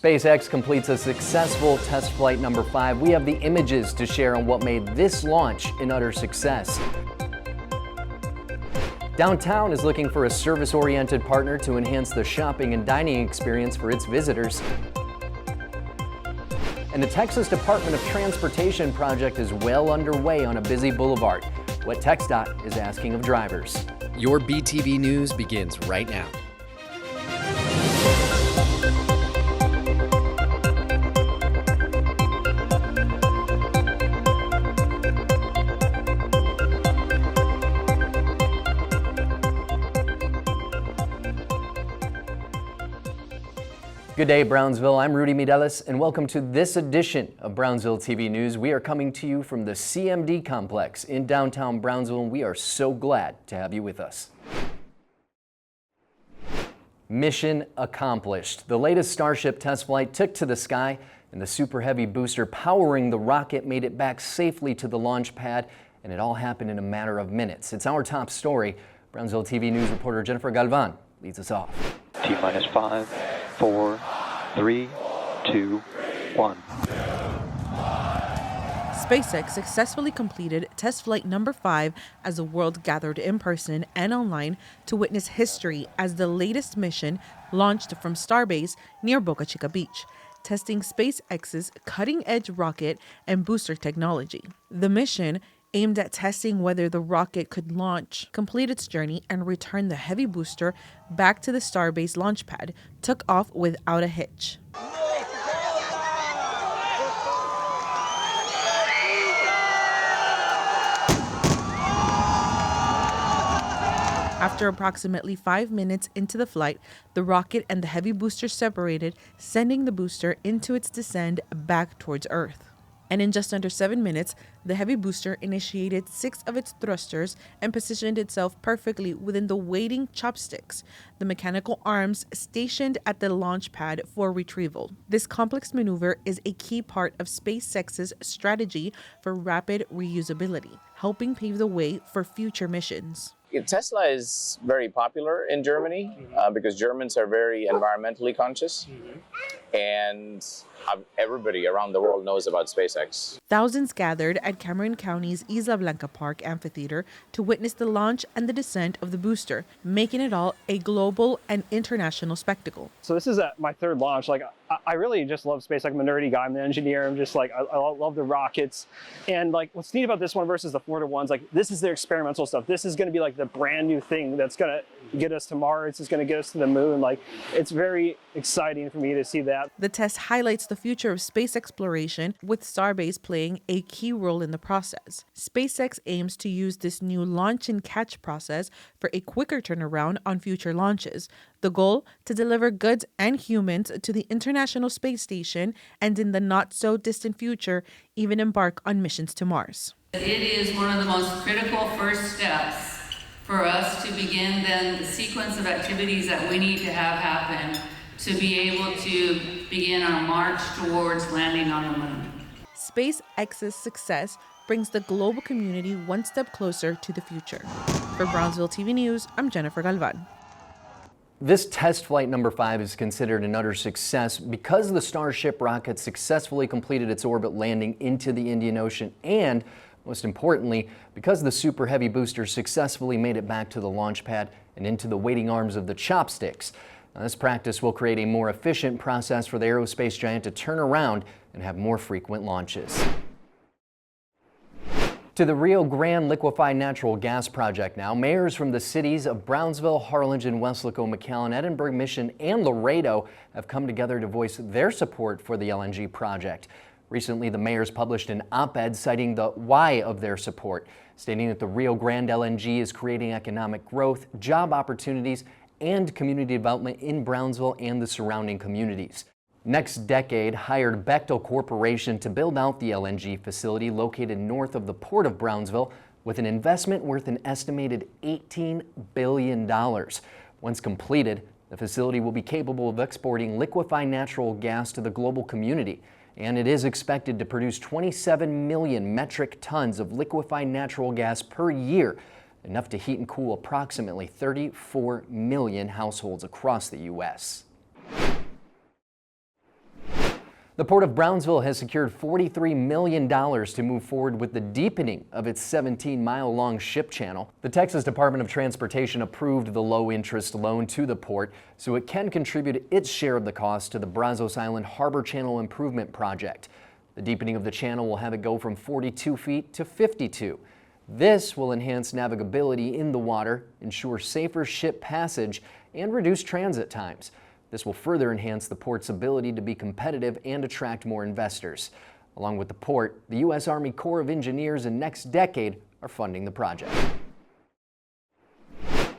SpaceX completes a successful test flight number 5. We have the images to share on what made this launch an utter success. Downtown is looking for a service-oriented partner to enhance the shopping and dining experience for its visitors. And the Texas Department of Transportation project is well underway on a busy boulevard. What TxDOT is asking of drivers. Your BTV News begins right now. Good day, Brownsville. I'm Rudy Mireles, and welcome to this edition of Brownsville TV News. We are coming to you from the CMD complex in downtown Brownsville, and we are so glad to have you with us. Mission accomplished. The latest Starship test flight took to the sky, and the Super Heavy booster powering the rocket made it back safely to the launch pad, and it all happened in a matter of minutes. It's our top story. Brownsville TV News reporter Jennifer Galvan leads us off. T-minus 5, 4, 3, 2, 1. SpaceX successfully completed test flight number 5 as the world gathered in person and online to witness history as the latest mission launched from Starbase near Boca Chica Beach, testing SpaceX's cutting-edge rocket and booster technology. The mission, aimed at testing whether the rocket could launch, complete its journey, and return the Heavy booster back to the Starbase launch pad, took off without a hitch. After approximately 5 minutes into the flight, the rocket and the Heavy booster separated, sending the booster into its descent back towards Earth. And in just under 7 minutes, the Heavy booster initiated 6 of its thrusters and positioned itself perfectly within the waiting chopsticks, the mechanical arms stationed at the launch pad for retrieval. This complex maneuver is a key part of SpaceX's strategy for rapid reusability, helping pave the way for future missions. Tesla is very popular in Germany because Germans are very environmentally conscious, and everybody around the world knows about SpaceX. Thousands gathered at Cameron County's Isla Blanca Park amphitheater to witness the launch and the descent of the booster, making it all a global and international spectacle. So this is my third launch. I really just love space. I'm a nerdy guy. I'm an engineer. I'm just I love the rockets. And what's neat about this one versus the Florida ones, this is their experimental stuff. This is going to be the brand new thing that's going to get us to Mars. It's going to get us to the moon. It's very exciting for me to see that. The test highlights the future of space exploration, with Starbase playing a key role in the process. SpaceX aims to use this new launch and catch process for a quicker turnaround on future launches. The goal, to deliver goods and humans to the International Space Station, and in the not-so-distant future, even embark on missions to Mars. It is one of the most critical first steps for us to begin then the sequence of activities that we need to have happen to be able to begin our march towards landing on the moon. SpaceX's success brings the global community one step closer to the future. For Brownsville TV News, I'm Jennifer Galvan. This test flight number 5 is considered an utter success because the Starship rocket successfully completed its orbit landing into the Indian Ocean, and most importantly, because the Super Heavy booster successfully made it back to the launch pad and into the waiting arms of the chopsticks. Now, this practice will create a more efficient process for the aerospace giant to turn around and have more frequent launches. To the Rio Grande Liquefied Natural Gas Project now. Mayors from the cities of Brownsville, Harlingen, Weslaco, McAllen, Edinburgh, Mission, and Laredo have come together to voice their support for the LNG project. Recently, the mayors published an op-ed citing the why of their support, stating that the Rio Grande LNG is creating economic growth, job opportunities, and community development in Brownsville and the surrounding communities. Next Decade hired Bechtel Corporation to build out the LNG facility located north of the Port of Brownsville with an investment worth an estimated $18 billion. Once completed, the facility will be capable of exporting liquefied natural gas to the global community, and it is expected to produce 27 million metric tons of liquefied natural gas per year, enough to heat and cool approximately 34 million households across the U.S. The Port of Brownsville has secured $43 million to move forward with the deepening of its 17-mile-long ship channel. The Texas Department of Transportation approved the low-interest loan to the port so it can contribute its share of the cost to the Brazos Island Harbor Channel Improvement Project. The deepening of the channel will have it go from 42 feet to 52. This will enhance navigability in the water, ensure safer ship passage, and reduce transit times. This will further enhance the port's ability to be competitive and attract more investors. Along with the port, the U.S. Army Corps of Engineers and Next Decade are funding the project.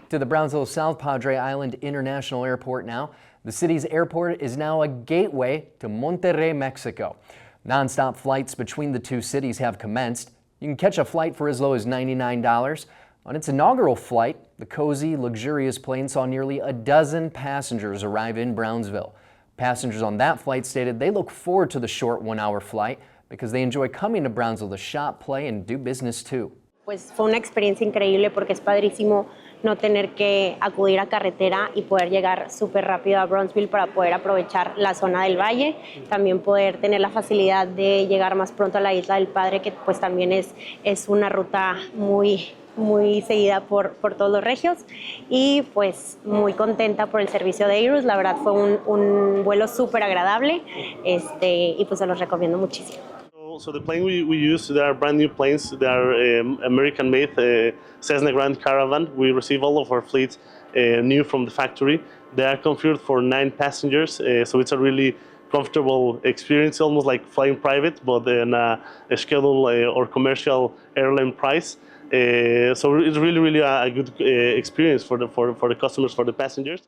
To the Brownsville South Padre Island International Airport now. The city's airport is now a gateway to Monterrey, Mexico. Non-stop flights between the two cities have commenced. You can catch a flight for as low as $99. On its inaugural flight, the cozy, luxurious plane saw nearly a dozen passengers arrive in Brownsville. Passengers on that flight stated they look forward to the short one-hour flight because they enjoy coming to Brownsville to shop, play, and do business too. Pues fue una experiencia increíble porque es padrísimo no tener que acudir a carretera y poder llegar súper rápido a Brownsville para poder aprovechar la zona del valle, también poder tener la facilidad de llegar más pronto a la Isla del Padre, que pues también es una ruta muy seguida por todos los regios, y pues muy contenta por el servicio de Airus. La verdad fue un vuelo súper agradable y pues se los recomiendo muchísimo. So the plane we use, they are brand new planes. They are American-made Cessna Grand Caravan. We receive all of our fleet new from the factory. They are configured for 9 passengers, so it's a really comfortable experience, almost like flying private, but in a scheduled or commercial airline price. So it's really a good experience for the customers, for the passengers.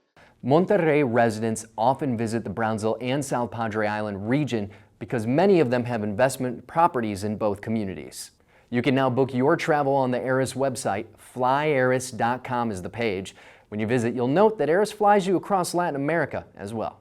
Monterrey residents often visit the Brownsville and South Padre Island region because many of them have investment properties in both communities. You can now book your travel on the Airus website. flyairus.com is the page. When you visit, you'll note that Airus flies you across Latin America as well.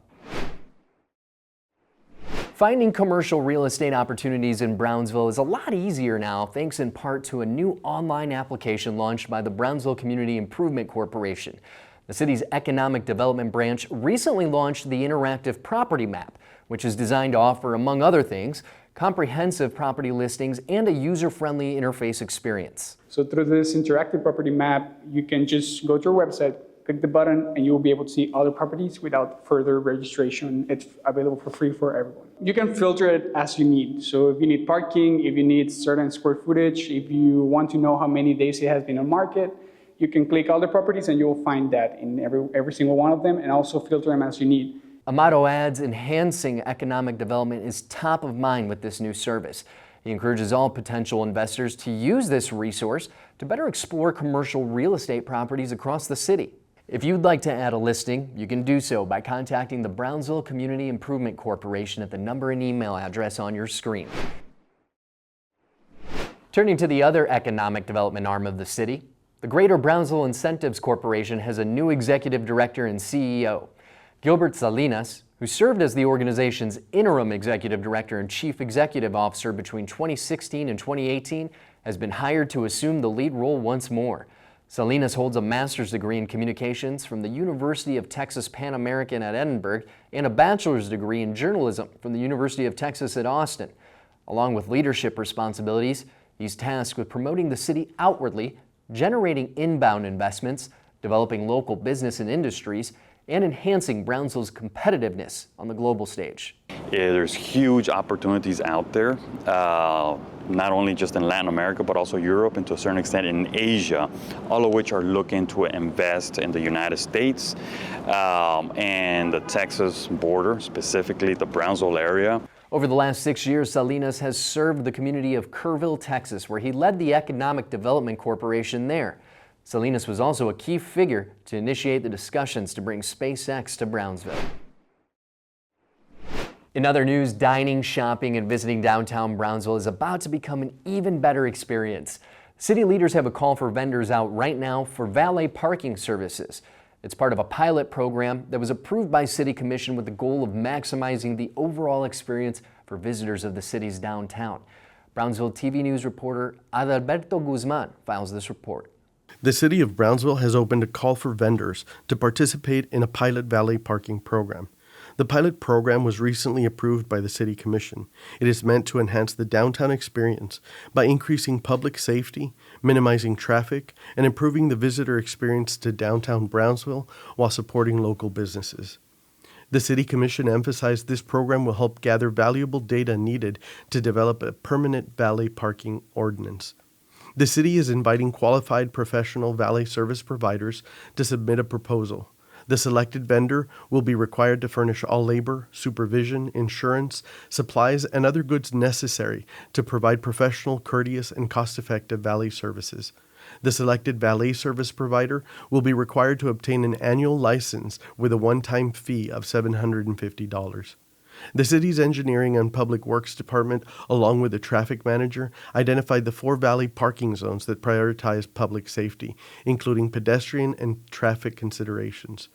Finding commercial real estate opportunities in Brownsville is a lot easier now, thanks in part to a new online application launched by the Brownsville Community Improvement Corporation. The city's economic development branch recently launched the interactive property map, which is designed to offer, among other things, comprehensive property listings and a user-friendly interface experience. So through this interactive property map, you can just go to our website, click the button, and you'll be able to see other properties without further registration. It's available for free for everyone. You can filter it as you need. So if you need parking, if you need certain square footage, if you want to know how many days it has been on market, you can click all the properties and you'll find that in every single one of them, and also filter them as you need. Amato adds enhancing economic development is top of mind with this new service. He encourages all potential investors to use this resource to better explore commercial real estate properties across the city. If you'd like to add a listing, you can do so by contacting the Brownsville Community Improvement Corporation at the number and email address on your screen. Turning to the other economic development arm of the city, the Greater Brownsville Incentives Corporation has a new executive director and CEO. Gilbert Salinas, who served as the organization's interim executive director and chief executive officer between 2016 and 2018, has been hired to assume the lead role once more. Salinas holds a master's degree in communications from the University of Texas Pan American at Edinburgh and a bachelor's degree in journalism from the University of Texas at Austin. Along with leadership responsibilities, he's tasked with promoting the city outwardly, generating inbound investments, developing local business and industries, and enhancing Brownsville's competitiveness on the global stage. Yeah, there's huge opportunities out there, not only just in Latin America, but also Europe and to a certain extent in Asia, all of which are looking to invest in the United States and the Texas border, specifically the Brownsville area. Over the last 6 years, Salinas has served the community of Kerrville, Texas, where he led the Economic Development Corporation there. Salinas was also a key figure to initiate the discussions to bring SpaceX to Brownsville. In other news, dining, shopping, and visiting downtown Brownsville is about to become an even better experience. City leaders have a call for vendors out right now for valet parking services. It's part of a pilot program that was approved by City Commission with the goal of maximizing the overall experience for visitors of the city's downtown. Brownsville TV News reporter Adalberto Guzman files this report. The City of Brownsville has opened a call for vendors to participate in a pilot valet parking program. The pilot program was recently approved by the City Commission. It is meant to enhance the downtown experience by increasing public safety, minimizing traffic, and improving the visitor experience to downtown Brownsville while supporting local businesses. The City Commission emphasized this program will help gather valuable data needed to develop a permanent valet parking ordinance. The city is inviting qualified professional valet service providers to submit a proposal. The selected vendor will be required to furnish all labor, supervision, insurance, supplies, and other goods necessary to provide professional, courteous, and cost-effective valet services. The selected valet service provider will be required to obtain an annual license with a one-time fee of $750. The city's Engineering and Public Works Department, along with the traffic manager, identified the 4 valet parking zones that prioritize public safety, including pedestrian and traffic considerations.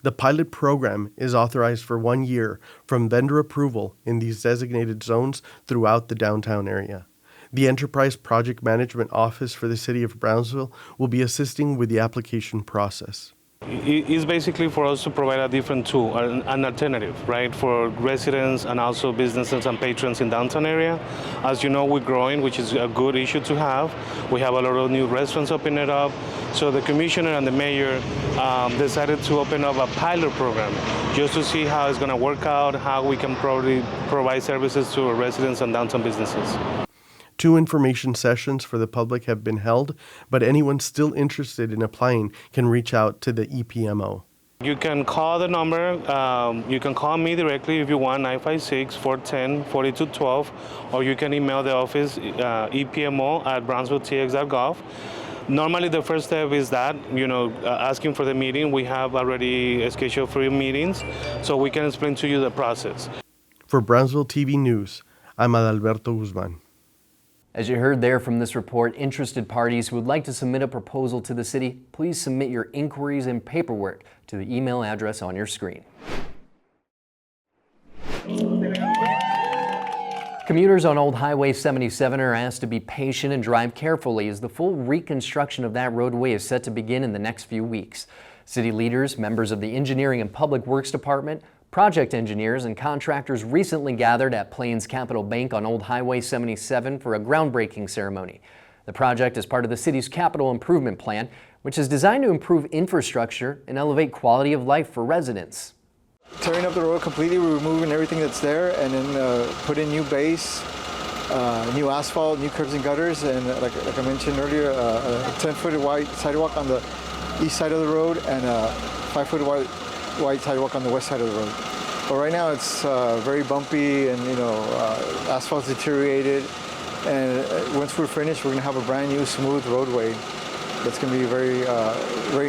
The pilot program is authorized for 1 year from vendor approval in these designated zones throughout the downtown area. The Enterprise Project Management Office for the City of Brownsville will be assisting with the application process. It's basically for us to provide a different tool, an alternative, right, for residents and also businesses and patrons in downtown area. As you know, we're growing, which is a good issue to have. We have a lot of new restaurants opening up. So the commissioner and the mayor decided to open up a pilot program just to see how it's going to work out, how we can probably provide services to our residents and downtown businesses. 2 information sessions for the public have been held, but anyone still interested in applying can reach out to the EPMO. You can call the number. You can call me directly if you want, 956-410-4212, or you can email the office, epmo@brownsvilletx.gov. Normally, the first step is that, asking for the meeting. We have already scheduled 3 meetings, so we can explain to you the process. For Brownsville TV News, I'm Adalberto Guzman. As you heard there from this report, interested parties who would like to submit a proposal to the city, please submit your inquiries and paperwork to the email address on your screen. Commuters on Old Highway 77 are asked to be patient and drive carefully as the full reconstruction of that roadway is set to begin in the next few weeks. City leaders, members of the Engineering and Public Works Department, project engineers and contractors recently gathered at Plains Capital Bank on Old Highway 77 for a groundbreaking ceremony. The project is part of the city's capital improvement plan, which is designed to improve infrastructure and elevate quality of life for residents. Tearing up the road completely, we're removing everything that's there and then put in new base, new asphalt, new curbs and gutters, and like I mentioned earlier, a 10-foot wide sidewalk on the east side of the road and a 5-foot wide sidewalk on the west side of the road. But right now it's very bumpy and asphalt's deteriorated, and once we're finished, we're going to have a brand new smooth roadway that's going to be very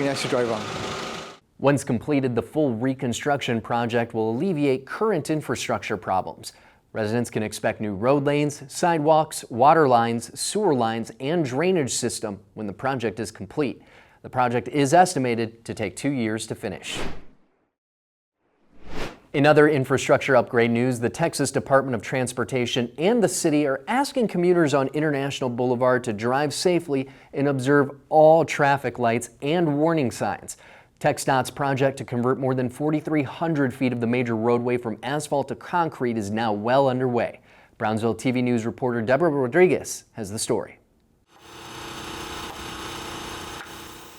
nice to drive on. Once completed, the full reconstruction project will alleviate current infrastructure problems. Residents can expect new road lanes, sidewalks, water lines, sewer lines, and drainage system when the project is complete. The project is estimated to take 2 years to finish. In other infrastructure upgrade news, the Texas Department of Transportation and the city are asking commuters on International Boulevard to drive safely and observe all traffic lights and warning signs. TxDOT's project to convert more than 4,300 feet of the major roadway from asphalt to concrete is now well underway. Brownsville TV News reporter Deborah Rodriguez has the story.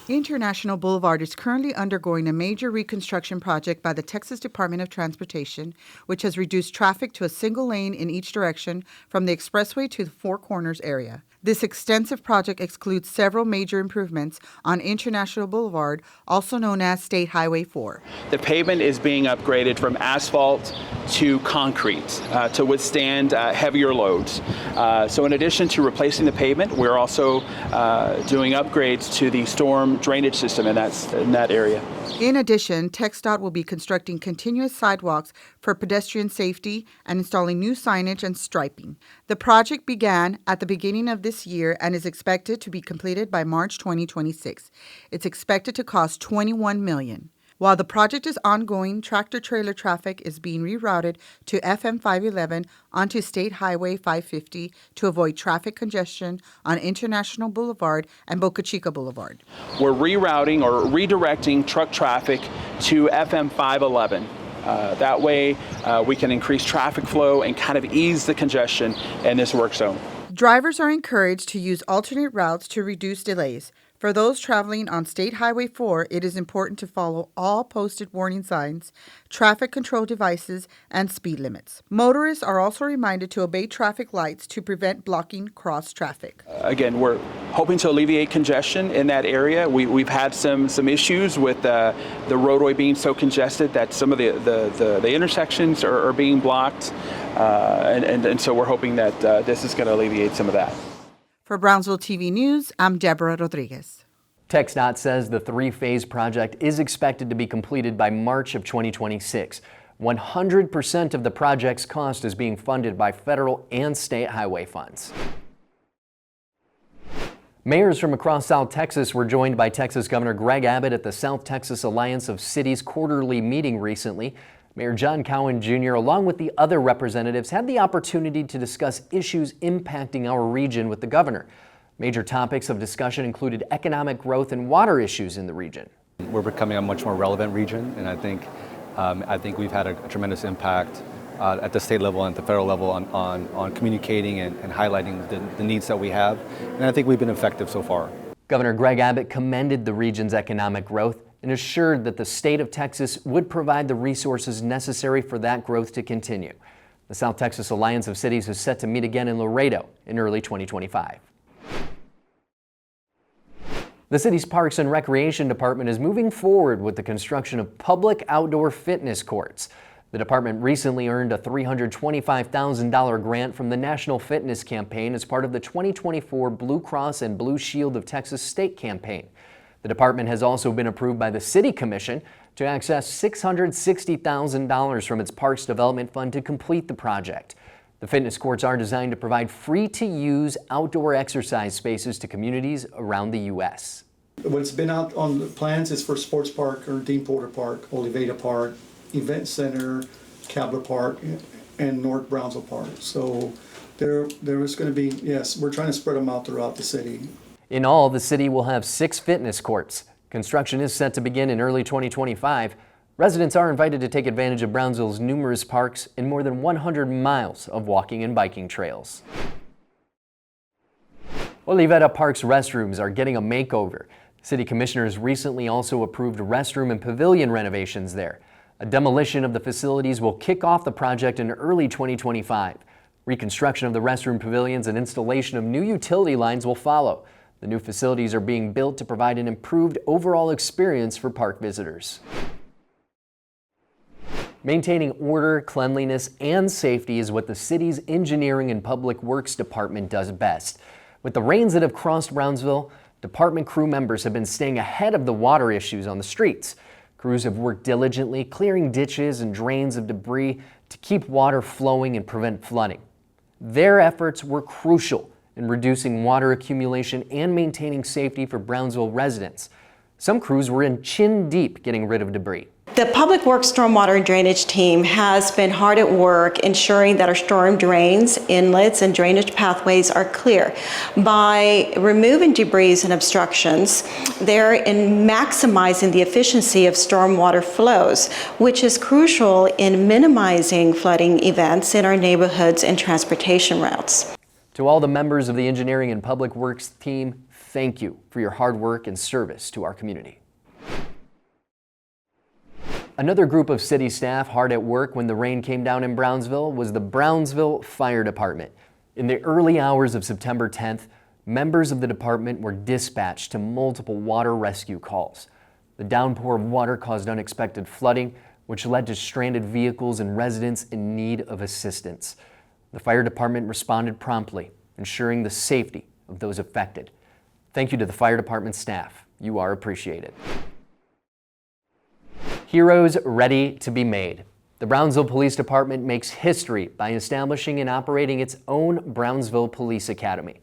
International Boulevard is currently undergoing a major reconstruction project by the Texas Department of Transportation, which has reduced traffic to a single lane in each direction from the expressway to the Four Corners area. This extensive project excludes several major improvements on International Boulevard, also known as State Highway 4. The pavement is being upgraded from asphalt to concrete to withstand heavier loads. So in addition to replacing the pavement, we're also doing upgrades to the storm drainage system in that area. In addition, TxDOT will be constructing continuous sidewalks for pedestrian safety and installing new signage and striping. The project began at the beginning of this year and is expected to be completed by March 2026. It's expected to cost $21 million. While the project is ongoing, tractor-trailer traffic is being rerouted to FM 511 onto State Highway 550 to avoid traffic congestion on International Boulevard and Boca Chica Boulevard. We're rerouting or redirecting truck traffic to FM 511 That way, we can increase traffic flow and kind of ease the congestion in this work zone. Drivers are encouraged to use alternate routes to reduce delays. For those traveling on State Highway 4, it is important to follow all posted warning signs, traffic control devices, and speed limits. Motorists are also reminded to obey traffic lights to prevent blocking cross traffic. Again, we're hoping to alleviate congestion in that area. We've had some issues with the roadway being so congested that some of the intersections are being blocked, and so we're hoping that this is going to alleviate some of that. For Brownsville TV News, I'm Deborah Rodriguez. TxDOT says the three-phase project is expected to be completed by March of 2026. 100% of the project's cost is being funded by federal and state highway funds. Mayors from across South Texas were joined by Texas Governor Greg Abbott at the South Texas Alliance of Cities quarterly meeting recently. Mayor John Cowan Jr., along with the other representatives, had the opportunity to discuss issues impacting our region with the governor. Major topics of discussion included economic growth and water issues in the region. We're becoming a much more relevant region, and I think we've had a tremendous impact at the state level and at the federal level on communicating and highlighting the needs that we have, and I think we've been effective so far. Governor Greg Abbott commended the region's economic growth and assured that the state of Texas would provide the resources necessary for that growth to continue. The South Texas Alliance of Cities is set to meet again in Laredo in early 2025. The city's Parks and Recreation Department is moving forward with the construction of public outdoor fitness courts. The department recently earned a $325,000 grant from the National Fitness Campaign as part of the 2024 Blue Cross and Blue Shield of Texas State campaign. The department has also been approved by the City Commission to access $660,000 from its Parks Development Fund to complete the project. The fitness courts are designed to provide free-to-use outdoor exercise spaces to communities around the U.S. What's been out on the plans is for Sports Park or Dean Porter Park, Oliveda Park, Event Center, Cabler Park, and North Brownsville Park. So there is going to be, yes, we're trying to spread them out throughout the city. In all, the city will have 6 fitness courts. Construction is set to begin in early 2025. Residents are invited to take advantage of Brownsville's numerous parks and more than 100 miles of walking and biking trails. Oliveda Park's restrooms are getting a makeover. City commissioners recently also approved restroom and pavilion renovations there. A demolition of the facilities will kick off the project in early 2025. Reconstruction of the restroom pavilions and installation of new utility lines will follow. The new facilities are being built to provide an improved overall experience for park visitors. Maintaining order, cleanliness, and safety is what the city's Engineering and Public Works Department does best. With the rains that have crossed Brownsville, department crew members have been staying ahead of the water issues on the streets. Crews have worked diligently, clearing ditches and drains of debris to keep water flowing and prevent flooding. Their efforts were crucial in reducing water accumulation and maintaining safety for Brownsville residents. Some crews were in chin deep getting rid of debris. The Public Works Stormwater and Drainage team has been hard at work ensuring that our storm drains, inlets, and drainage pathways are clear. By removing debris and obstructions, they're in maximizing the efficiency of stormwater flows, which is crucial in minimizing flooding events in our neighborhoods and transportation routes. To all the members of the Engineering and Public Works team, thank you for your hard work and service to our community. Another group of city staff hard at work when the rain came down in Brownsville was the Brownsville Fire Department. In the early hours of September 10th, members of the department were dispatched to multiple water rescue calls. The downpour of water caused unexpected flooding, which led to stranded vehicles and residents in need of assistance. The fire department responded promptly, ensuring the safety of those affected. Thank you to the fire department staff. You are appreciated. Heroes ready to be made. The Brownsville Police Department makes history by establishing and operating its own Brownsville Police Academy.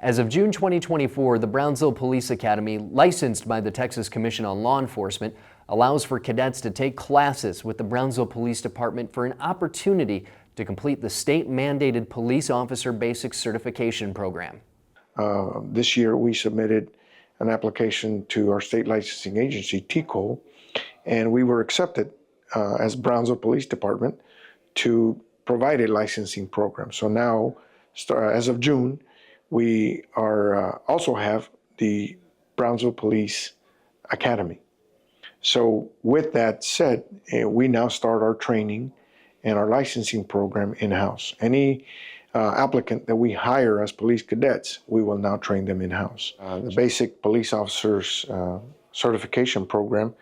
As of June 2024, the Brownsville Police Academy, licensed by the Texas Commission on Law Enforcement, allows for cadets to take classes with the Brownsville Police Department for an opportunity to complete the state-mandated Police Officer Basic Certification Program. This year we submitted an application to our state licensing agency, TCO, and we were accepted as Brownsville Police Department to provide a licensing program. So now, as of June, we are also have the Brownsville Police Academy. So with that said, we now start our training and our licensing program in-house. Any applicant that we hire as police cadets, we will now train them in-house. The basic police officers certification program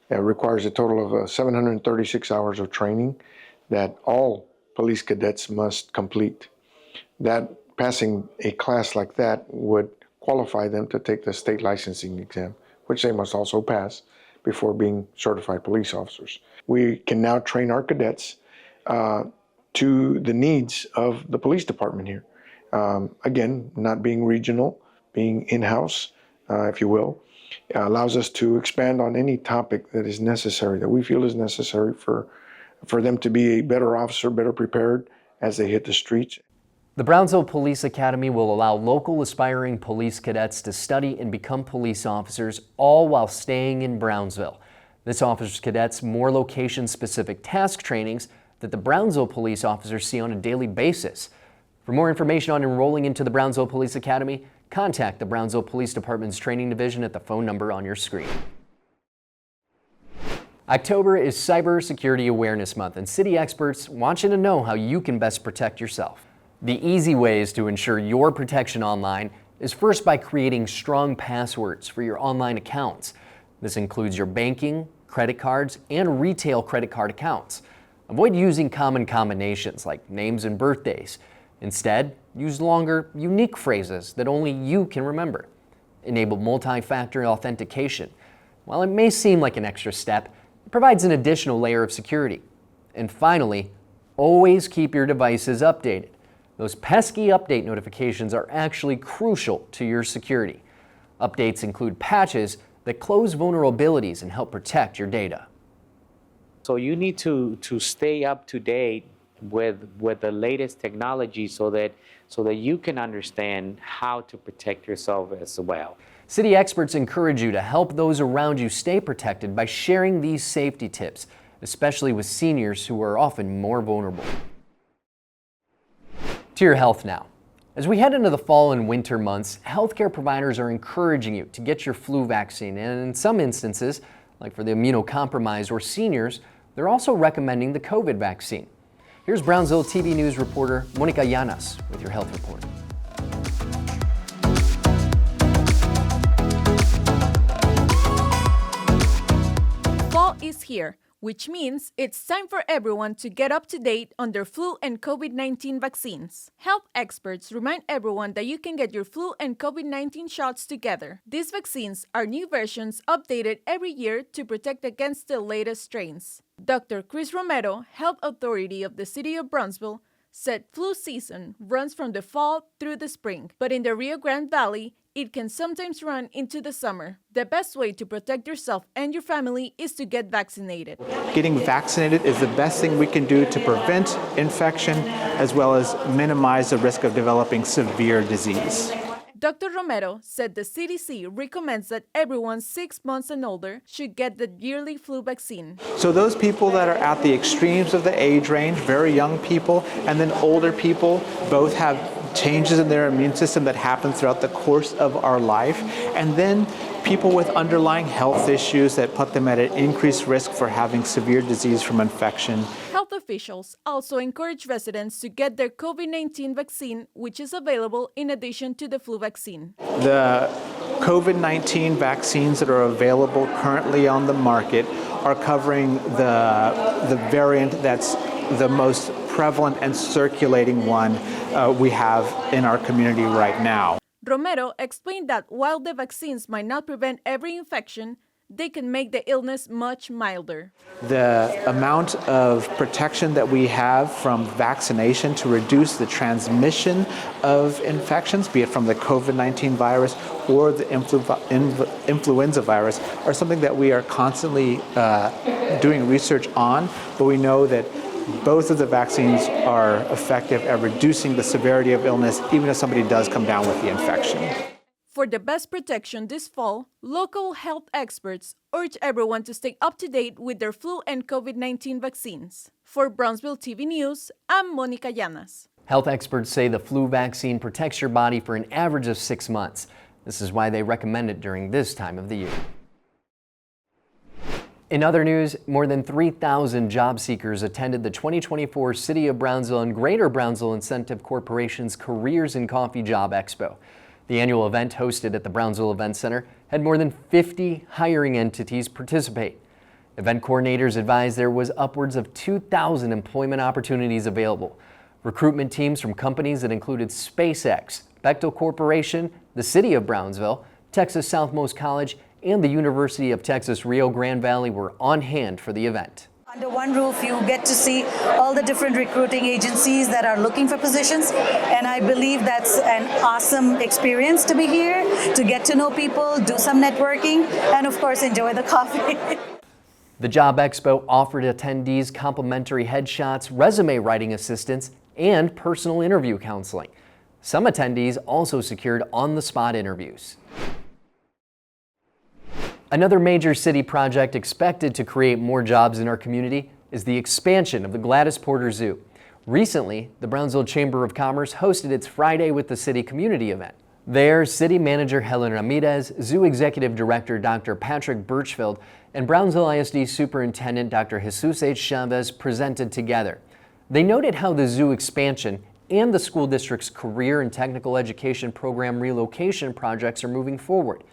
requires a total of 736 hours of training that all police cadets must complete. That passing a class like that would qualify them to take the state licensing exam, which they must also pass before being certified police officers. We can now train our cadets to the needs of the police department here. Again, not being regional, being in-house, if you will, allows us to expand on any topic that is necessary, that we feel is necessary for them to be a better officer, better prepared as they hit the streets. The Brownsville Police Academy will allow local aspiring police cadets to study and become police officers, all while staying in Brownsville. This offers cadets more location-specific task trainings that the Brownsville police officers see on a daily basis. For more information on enrolling into the Brownsville Police Academy, contact the Brownsville Police Department's training division at the phone number on your screen. October is Cybersecurity Awareness Month, and city experts want you to know how you can best protect yourself. The easy ways to ensure your protection online is first by creating strong passwords for your online accounts. This includes your banking, credit cards, and retail credit card accounts. Avoid using common combinations like names and birthdays. Instead, use longer, unique phrases that only you can remember. Enable multi-factor authentication. While it may seem like an extra step, it provides an additional layer of security. And finally, always keep your devices updated. Those pesky update notifications are actually crucial to your security. Updates include patches that close vulnerabilities and help protect your data. So you need to stay up to date with the latest technology so that you can understand how to protect yourself as well. City experts encourage you to help those around you stay protected by sharing these safety tips, especially with seniors who are often more vulnerable. To your health now. As we head into the fall and winter months, healthcare providers are encouraging you to get your flu vaccine, and in some instances, like for the immunocompromised or seniors, they're also recommending the COVID vaccine. Here's Brownsville TV News reporter Monica Llanas with your health report. Fall is here, which means it's time for everyone to get up to date on their flu and COVID-19 vaccines. Health experts remind everyone that you can get your flu and COVID-19 shots together. These vaccines are new versions updated every year to protect against the latest strains. Dr. Chris Romero, health authority of the city of Brownsville, said flu season runs from the fall through the spring, but in the Rio Grande Valley, it can sometimes run into the summer. The best way to protect yourself and your family is to get vaccinated. Getting vaccinated is the best thing we can do to prevent infection as well as minimize the risk of developing severe disease. Dr. Romero said the CDC recommends that everyone 6 months and older should get the yearly flu vaccine. So those people that are at the extremes of the age range, very young people, and then older people, both have changes in their immune system that happen throughout the course of our life. And then people with underlying health issues that put them at an increased risk for having severe disease from infection. Health officials also encourage residents to get their COVID-19 vaccine, which is available in addition to the flu vaccine. The COVID-19 vaccines that are available currently on the market are covering the variant that's the most prevalent and circulating one we have in our community right now. Romero explained that while the vaccines might not prevent every infection, they can make the illness much milder. The amount of protection that we have from vaccination to reduce the transmission of infections, be it from the COVID-19 virus or the influenza virus, are something that we are constantly doing research on, but we know that both of the vaccines are effective at reducing the severity of illness, even if somebody does come down with the infection. For the best protection this fall, local health experts urge everyone to stay up to date with their flu and COVID-19 vaccines. For Brownsville TV News, I'm Monica Llanas. Health experts say the flu vaccine protects your body for an average of 6 months. This is why they recommend it during this time of the year. In other news, more than 3,000 job seekers attended the 2024 City of Brownsville and Greater Brownsville Incentive Corporation's Careers in Coffee Job Expo. The annual event, hosted at the Brownsville Event Center, had more than 50 hiring entities participate. Event coordinators advised there was upwards of 2,000 employment opportunities available. Recruitment teams from companies that included SpaceX, Bechtel Corporation, the City of Brownsville, Texas Southmost College, and the University of Texas Rio Grande Valley were on hand for the event. Under one roof, you get to see all the different recruiting agencies that are looking for positions, and I believe that's an awesome experience to be here, to get to know people, do some networking, and of course enjoy the coffee. The Job Expo offered attendees complimentary headshots, resume writing assistance, and personal interview counseling. Some attendees also secured on-the-spot interviews. Another major city project expected to create more jobs in our community is the expansion of the Gladys Porter Zoo. Recently, the Brownsville Chamber of Commerce hosted its Friday with the City community event. There, City Manager Helen Ramirez, Zoo Executive Director Dr. Patrick Birchfield, and Brownsville ISD Superintendent Dr. Jesus H. Chavez presented together. They noted how the zoo expansion and the school district's career and technical education program relocation projects are moving forward.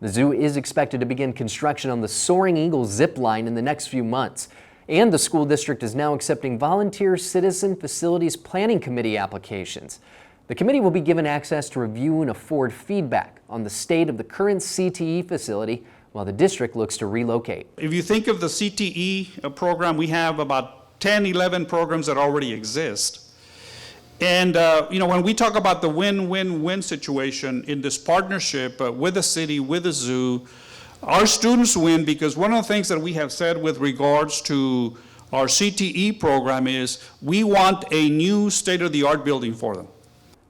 The zoo is expected to begin construction on the Soaring Eagle zip line in the next few months. And the school district is now accepting volunteer citizen facilities planning committee applications. The committee will be given access to review and afford feedback on the state of the current CTE facility while the district looks to relocate. If you think of the CTE program, we have about 10, 11 programs that already exist. And, when we talk about the win-win-win situation in this partnership with the city, with the zoo, our students win because one of the things that we have said with regards to our CTE program is we want a new state-of-the-art building for them.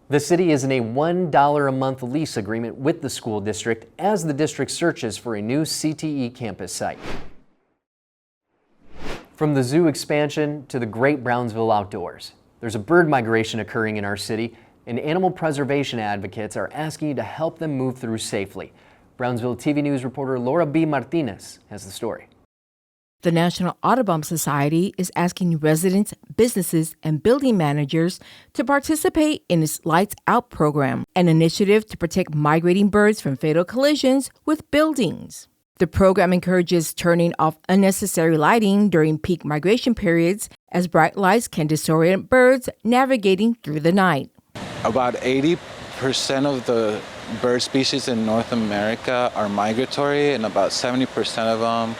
The city is in a $1 a month lease agreement with the school district as the district searches for a new CTE campus site. From the zoo expansion to the great Brownsville outdoors, there's a bird migration occurring in our city, and animal preservation advocates are asking you to help them move through safely. Brownsville TV News reporter Laura B. Martinez has the story. The National Audubon Society is asking residents, businesses, and building managers to participate in its Lights Out program, an initiative to protect migrating birds from fatal collisions with buildings. The program encourages turning off unnecessary lighting during peak migration periods, as bright lights can disorient birds navigating through the night. About 80% of the bird species in North America are migratory, and about 70% of them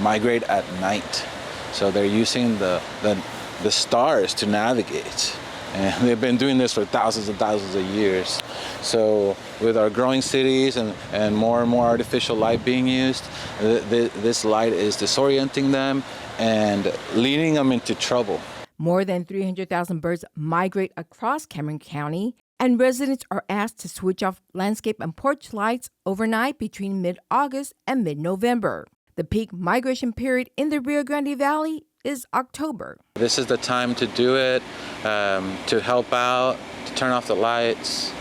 migrate at night. So they're using the stars to navigate. And they've been doing this for thousands and thousands of years. So with our growing cities and more artificial light being used, this light is disorienting them and leading them into trouble. More than 300,000 birds migrate across Cameron County, and residents are asked to switch off landscape and porch lights overnight between mid-August and mid-November. The peak migration period in the Rio Grande Valley is October. This is the time to do it, to help out, to turn off the lights,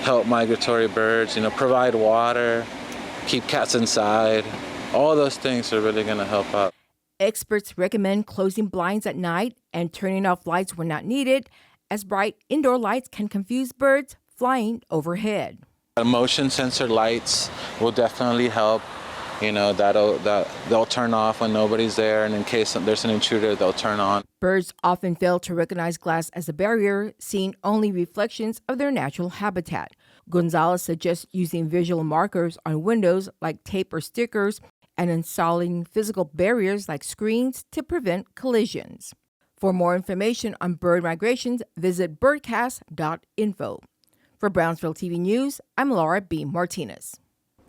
help migratory birds, provide water, keep cats inside. All those things are really going to help out. Experts recommend closing blinds at night and turning off lights when not needed, as bright indoor lights can confuse birds flying overhead. Motion sensor lights will definitely help. They'll turn off when nobody's there, and in case there's an intruder, they'll turn on. Birds often fail to recognize glass as a barrier, seeing only reflections of their natural habitat. Gonzalez suggests using visual markers on windows like tape or stickers and installing physical barriers like screens to prevent collisions. For more information on bird migrations, visit birdcast.info. For Brownsville TV News, I'm Laura B. Martinez.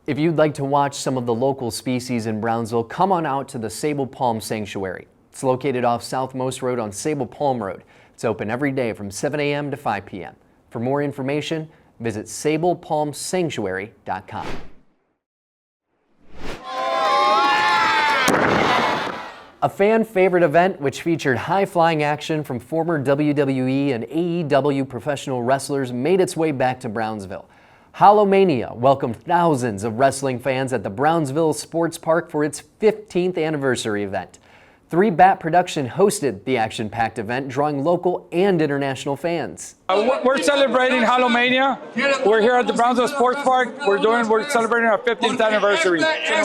If you'd like to watch some of the local species in Brownsville, come on out to the Sable Palm Sanctuary. It's located off Southmost Road on Sable Palm Road. It's open every day from 7 a.m. to 5 p.m. For more information, Visit sablepalmsanctuary.com. A fan-favorite event which featured high-flying action from former WWE and AEW professional wrestlers made its way back to Brownsville. Hallowmania welcomed thousands of wrestling fans at the Brownsville Sports Park for its 15th anniversary event. 3 Bat Production hosted the action-packed event, drawing local and international fans. We're celebrating Hallowmania. We're here at the Brownsville Sports Park. We're celebrating our 15th anniversary.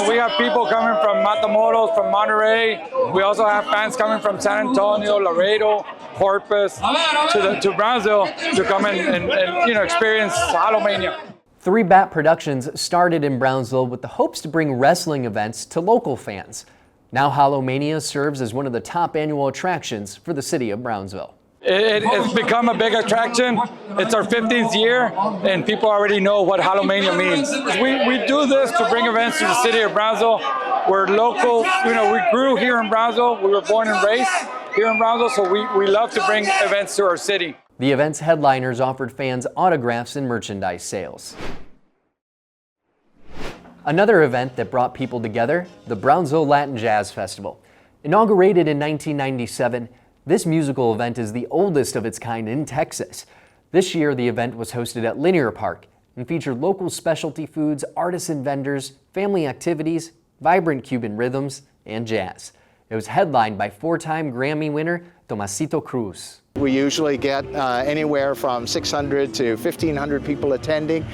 We have people coming from Matamoros, from Monterey. We also have fans coming from San Antonio, Laredo, Corpus, to Brownsville to come and experience Hallowmania. 3 Bat Productions started in Brownsville with the hopes to bring wrestling events to local fans. Now Hallowmania serves as one of the top annual attractions for the city of Brownsville. It's become a big attraction. It's our 15th year, and people already know what Hallowmania means. We do this to bring events to the city of Brownsville. We're local. We grew here in Brownsville. We were born and raised here in Brownsville, so we love to bring events to our city. The event's headliners offered fans autographs and merchandise sales. Another event that brought people together, the Brownsville Latin Jazz Festival. Inaugurated in 1997, this musical event is the oldest of its kind in Texas. This year, the event was hosted at Linear Park and featured local specialty foods, artisan vendors, family activities, vibrant Cuban rhythms, and jazz. It was headlined by 4-time Grammy winner Tomasito Cruz. We usually get anywhere from 600 to 1,500 people attending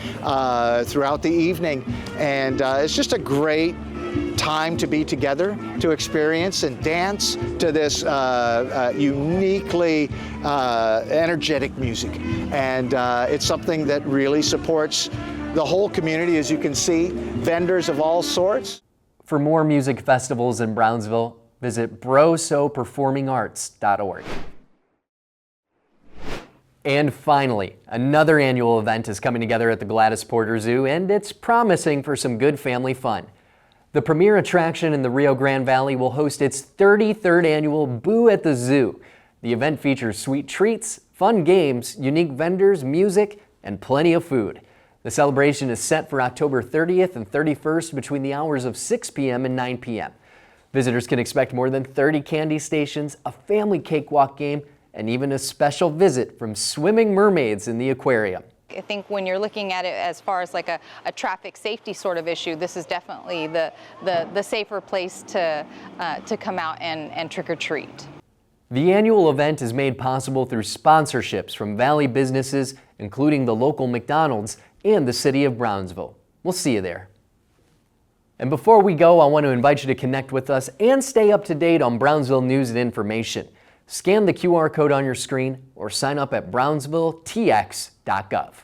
throughout the evening, and it's just a great time to be together, to experience and dance to this uniquely energetic music. And it's something that really supports the whole community, as you can see, vendors of all sorts. For more music festivals in Brownsville, visit brosoperformingarts.org. And finally, another annual event is coming together at the Gladys Porter Zoo, and it's promising for some good family fun. The premier attraction in the Rio Grande Valley will host its 33rd annual Boo at the Zoo. The event features sweet treats, fun games, unique vendors, music, and plenty of food. The celebration is set for October 30th and 31st between the hours of 6 p.m. and 9 p.m. Visitors can expect more than 30 candy stations, a family cakewalk game, and even a special visit from swimming mermaids in the aquarium. I think when you're looking at it as far as like a traffic safety sort of issue, this is definitely the safer place to come out and trick or treat. The annual event is made possible through sponsorships from Valley businesses, including the local McDonald's and the city of Brownsville. We'll see you there. And before we go, I want to invite you to connect with us and stay up to date on Brownsville news and information. Scan the QR code on your screen or sign up at brownsvilletx.gov.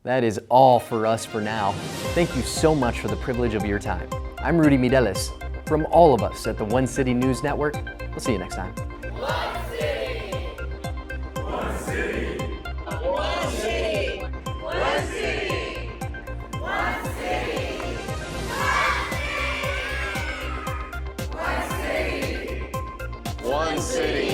That is all for us for now. Thank you so much for the privilege of your time. I'm Rudy Mireles. From all of us at the One City News Network, we'll see you next time. One city. One city. One city. One city. One city. One city. One city.